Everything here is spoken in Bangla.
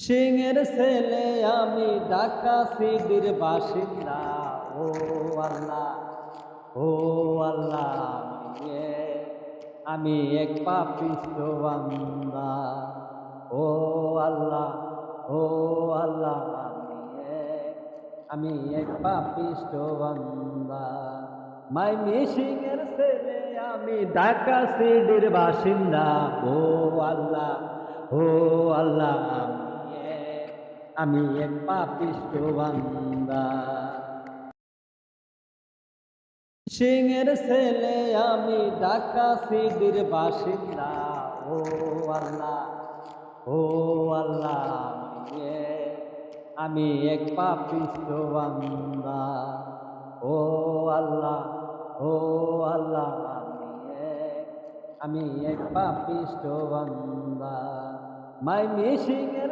সিংহের ছেলে আমি, ঢাকা সিটির বাসিন্দা। ও আল্লাহ, ও আল্লাহ, আমি এক পাপিষ্ঠ বান্দা। ও আল্লাহ, ও আল্লাহ, আমি এক পাপিষ্ঠ বান্দা। সিংহের ছেলে আমি, ঢাকা সিটির বাসিন্দা। ও আল্লাহ, ও আল্লাহ, আমি এক পাপিষ্ঠ বান্দা। সিংহের ছেলে আমি, ঢাকা সিটির বাসিন্দা। ও আল্লাহ, ও আল্লাহ, আমি এক পাপিষ্ঠ বান্দা। ও আল্লাহ, ও আল্লাহ, আমি এক পাপিষ্ঠ বান্দা। সিংহের